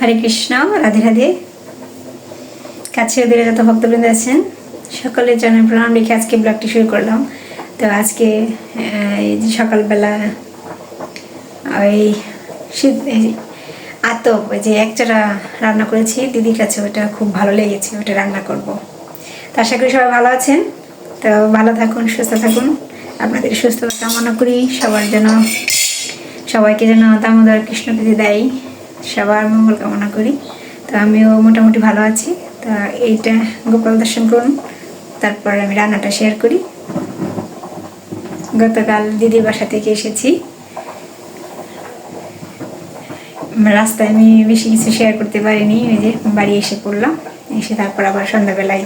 হরে কৃষ্ণ, রাধে রাধে। কাছে দূরে যত ভক্তবৃন্দ আছেন সকলের জন্য প্রণাম রেখে আজকে ব্লগটি শুরু করলাম। তো আজকে এই যে সকালবেলা ওই শীত আতপ ওই যে একচারা রান্না করেছি দিদির কাছে, ওটা খুব ভালো লেগেছে, ওটা রান্না করব। তো আশা করি সবাই ভালো আছেন। তো ভালো থাকুন, সুস্থ থাকুন, আপনাদের সুস্থতা কামনা করি। সবার জন্য সবাইকে যেন দামোদর কৃষ্ণপতি দেয়, সবার মঙ্গল কামনা করি। তো আমিও মোটামুটি ভালো আছি। তা এইটা গোপাল দর্শন করুন, তারপর আমি রান্নাটা শেয়ার করি। গতকাল দিদির বাসা থেকে এসেছি, রাস্তায় আমি বেশি কিছু শেয়ার করতে পারিনি। ওই যে বাড়ি এসে পড়লাম, এসে তারপর আবার সন্ধ্যাবেলায়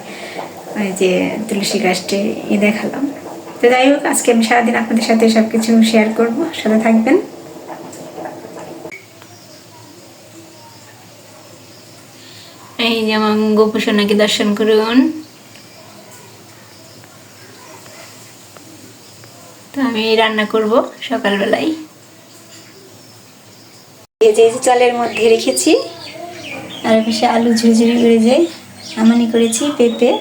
ওই যে তুলসী গাছটি দেখালাম। তো যাই হোক, আজকে আমি সারাদিন আপনাদের সাথে সব কিছু শেয়ার করবো, সাথে থাকবেন। এই যেমন গোপুসোনাকে দর্শন করুন। তো আমি রান্না করব সকালবেলায়। এই যে চালের মধ্যে রেখেছি, আর পাশে আলু ঝুরঝুরি করে যে আমানি করেছি, পেঁপে।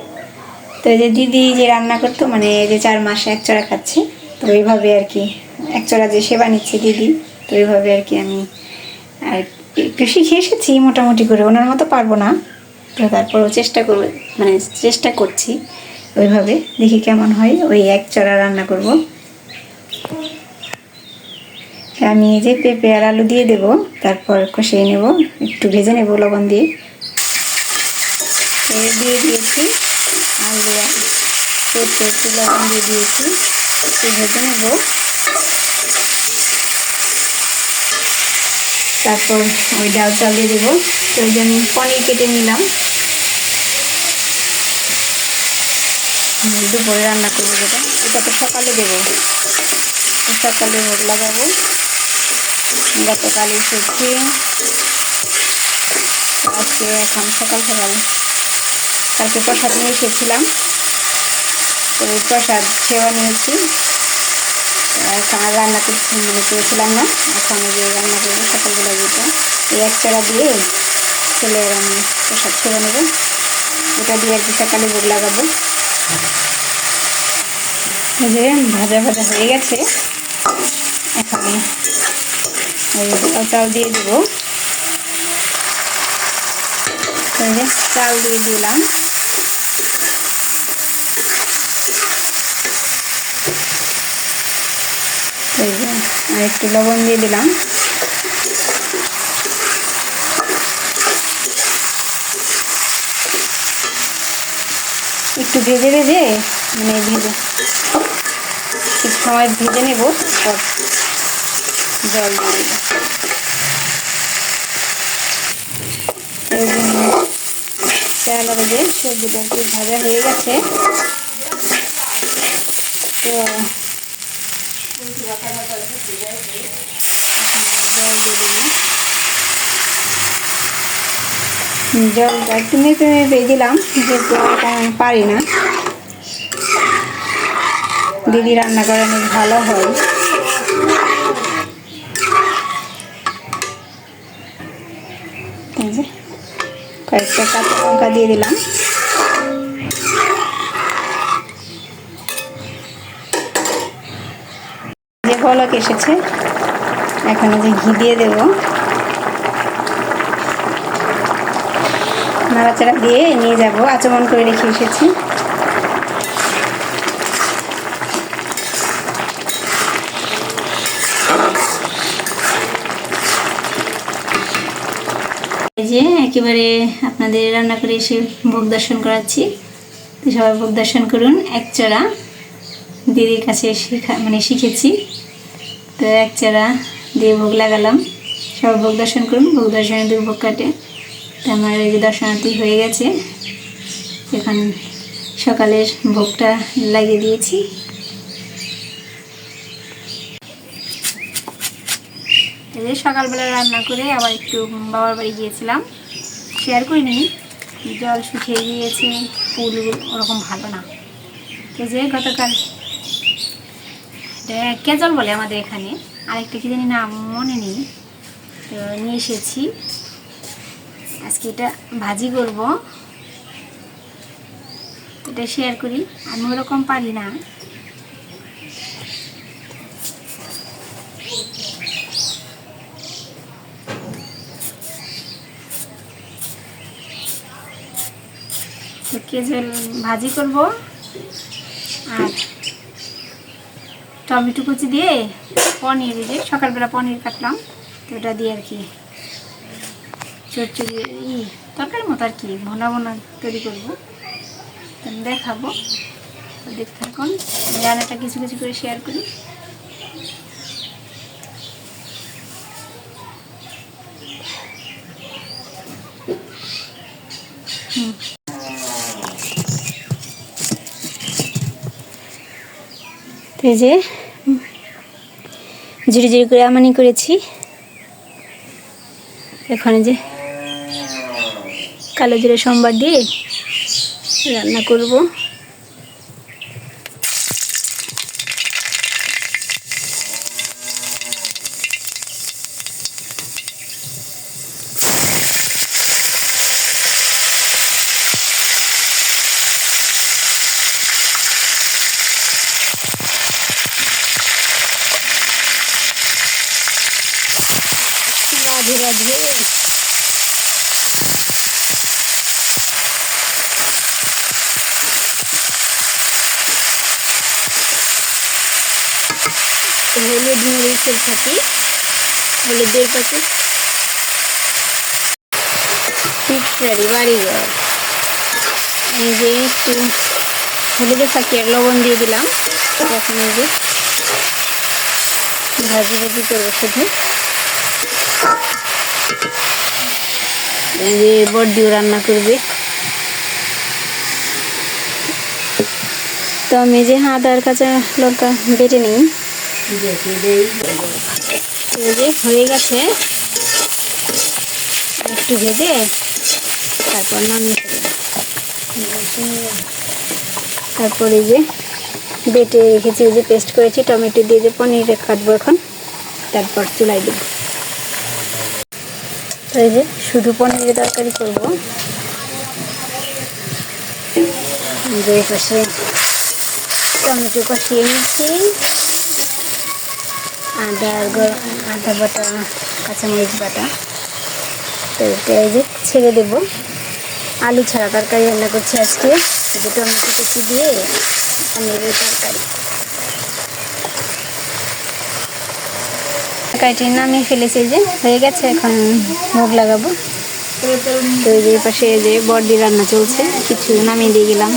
তো এই যে দিদি যে রান্না করতো, মানে এই যে 4 মাসে একচড়া খাচ্ছে, তো ওইভাবে আর কি একচড়া যে সেবা নিচ্ছে দিদি, তো ওইভাবে আর কি আমি আর একটু শিখে এসেছি মোটামুটি করে। ওনার মতো পারবো না, তো তারপরও চেষ্টা করব, মানে চেষ্টা করছি ওইভাবে, দেখি কেমন হয়। ওই একচড়া রান্না করব। আমি এই যে পেঁপে আর আলু দিয়ে দেবো, তারপর কষিয়ে নেব, একটু ভেজে নেব লবণ দিয়ে। দিয়ে দিয়েছি আলু আর পেঁপে, একটু লবণ দিয়ে দিয়েছি, একটু ভেজে নেব। তারপর ওই ডাল চাল দিয়ে দেবো। তো ওই যে আমি পনির কেটে নিলাম, দুপুরে রান্না করবো যেটা, এটা তো সকালে দেবো, সকালে ভোগ লাগাবো। গতকাল এসেছি, আজকে এখন সকাল সকাল কালকে প্রসাদ নিয়ে এসেছিলাম, তো ওই প্রসাদ সেবা নিয়েছি। এখন আর রান্না করছি, মনে করেছিলাম না, এখন যে রান্না করবো সকালবেলা যেটা, এই একচড়া দিয়ে ছেলে আর আমি প্রসাদ সেবা নেব, ওটা দিয়ে আর কি সকালে ভোগ লাগাবো। এই যে ভাজা ভাজা হয়ে গেছে, এখন ওই চাল দিয়ে দেবো। এই যে চাল দিয়ে দিলাম, এই যে আর একটু লবণ দিয়ে দিলাম। একটু ভেজে ভেজে মানে ভেজে কিছু সময় ভেজে নেব, তারপর জল দিয়ে দেবো। এই জন্য চাল আর যে সবজিটা একটু ভাজা হয়ে গেছে, তো জলটা একটু মেপে মেপে দিলাম, যেহেতু আমি পারি না। দিদি রান্না করে অনেক ভালো হয়। কয়েকটা কাঁচা লঙ্কা দিয়ে দিলাম। যে বলক এসেছে, এখন যে ঘি দিয়ে দেব, নাড়াচাড়া দিয়ে নিয়ে যাব। আচমন করে রেখে এসেছি। এই যে একেবারে আপনাদের রান্না করে এসে ভোগ দর্শন করাচ্ছি। তো সবাই ভোগ দর্শন করুন। একচড়া দিদির কাছে শিখেছি, তো একচড়া দিয়ে ভোগ লাগালাম। সবাই ভোগ দর্শন করুন, ভোগ দর্শনে 2 ভোগ কাটে। তো আমার এই দর্শনার্থী হয়ে গেছে, এখন সকালের ভোগটা লাগিয়ে দিয়েছি। এই যে সকালবেলা রান্না করে আবার একটু বাবার বাড়ি গিয়েছিলাম, শেয়ার করিনি, জল শুকিয়ে গিয়েছে, ফুল ওরকম ভালো না। তো যে গতকাল কেজল বলে আমাদের এখানে, আরেকটা কি জানি নাম মনে নেই, তো নিয়ে এসেছি। আজকে এটা ভাজি করব, এটা শেয়ার করি। আমি ওরকম পারি না। কেজেল ভাজি করব আর টমেটো কুচি দিয়ে পনির, যে সকালবেলা পনির কাটলাম তো ওটা দিয়ে আর কি চচ্চড়ি তরকারির মতো আর কি ভোনা ভোনা তৈরি করবো, দেখাবো। তো দেখতে থাকুন, রান্নাটা কিছু কিছু করে শেয়ার করি। এই যে জিরে জিরে করে আমানি করেছি, এখানে যে কালো জিরে সম্বার দিয়ে রান্না করব। রাধে রাধে। হলুদ মরিচের থাকি, হলুদের প্যাকেট পিচকারি বাড়িঘর। এই যে একটু হলুদের ফাঁকি আর লবণ দিয়ে দিলাম। এখন এই যে ভাজি ভাজি করবো শুধু। এই যে বড়দিও রান্না করবে। তো আমি যে আদা আর কাঁচা লঙ্কা বেটে নিই। এই যে হয়ে গেছে, একটু ভেজে তারপর নামিয়ে তারপরে যে বেটে রেখেছি, যে পেস্ট করেছি টমেটো দিয়ে, যে পনির কাটবো এখন, তারপর চুলাই দেব। তো এই যে শুধু পনিরের তরকারি করবো। যে পাশে টমেটো কষিয়ে নিচ্ছি, আদা বাটা, কাঁচামরিচ বাটা। তো এটা এই যে ছেড়ে দেবো। আলু ছাড়া তরকারি রান্না করছি আজকে, যে টমেটো কুচি দিয়ে পনিরের তরকারি। তরকারিটি নামিয়ে ফেলেছি, যে হয়ে গেছে, এখন ভোগ লাগাবো। তো এই যে পাশে যে বড়দি রান্না চলছে, কিছু নামিয়ে দিয়ে গেলাম।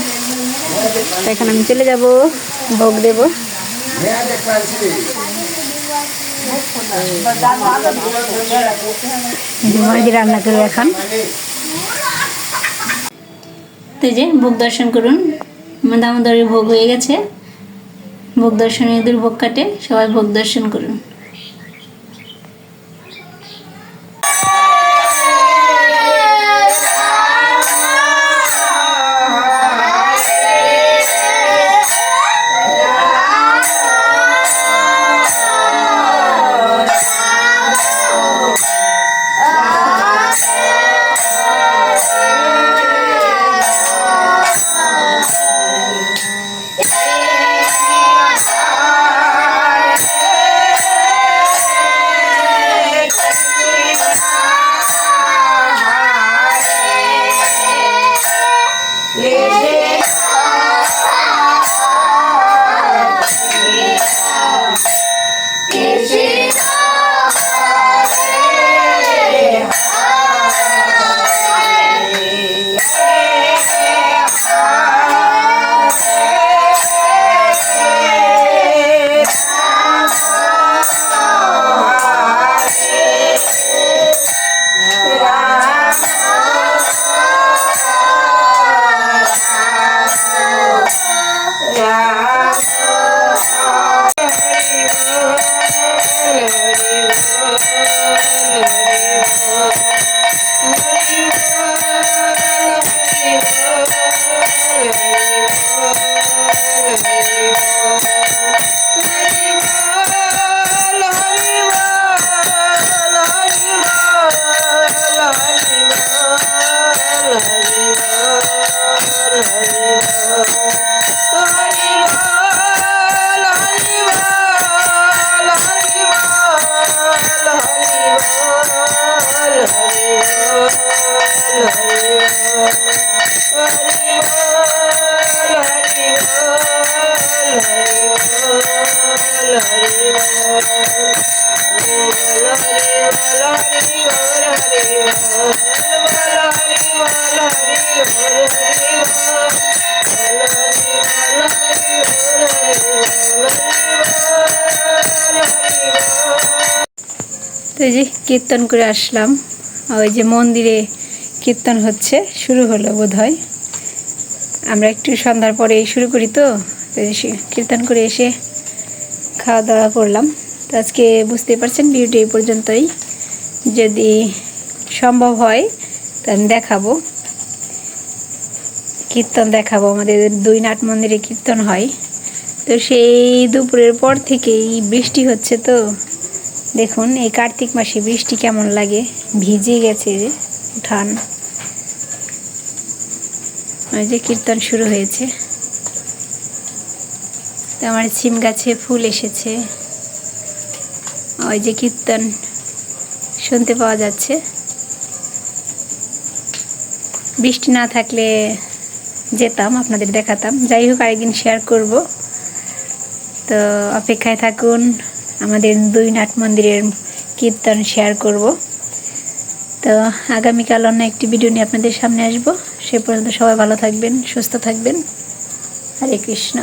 তো এখন আমি চলে যাব, ভোগ দেব। বড়দি রান্না করবো এখন। তো যে ভোগ দর্শন করুন, দামোদরের ভোগ হয়ে গেছে। ভোগ দর্শনে দুর্ভোগ কাটে, সবাই ভোগ দর্শন করুন। তো এই যে কীর্তন করে আসলাম, ওই যে মন্দিরে কীর্তন হচ্ছে, শুরু হলো বোধহয়। আমরা একটু সন্ধ্যার পরেই শুরু করি, তো কীর্তন করে এসে খাওয়া দাওয়া করলাম। তো আজকে বুঝতে পারছেন ভিডিওটি এই পর্যন্তই। যদি সম্ভব হয় তো আমি দেখাবো, কীর্তন দেখাবো। আমাদের 2 নাট মন্দিরে কীর্তন হয়। তো সেই দুপুরের পর থেকেই বৃষ্টি হচ্ছে। তো দেখুন এই কার্তিক মাসে বৃষ্টি কেমন লাগে, ভিজে গেছে যে উঠান। ওই যে কীর্তন শুরু হয়েছে। তো আমার সিম গাছে ফুল এসেছে, ওই যে কীর্তন শুনতে পাওয়া যাচ্ছে। বৃষ্টি না থাকলে যেতাম, আপনাদের দেখাতাম। যাই হোক, আরেকদিন শেয়ার করব। তো অপেক্ষায় থাকুন, আমাদের 2 নাট মন্দিরের কীর্তন শেয়ার করব। তো আগামীকাল অন্য একটি ভিডিও নিয়ে আপনাদের সামনে আসব। সে পর্যন্ত সবাই ভালো থাকবেন, সুস্থ থাকবেন। হরে কৃষ্ণ।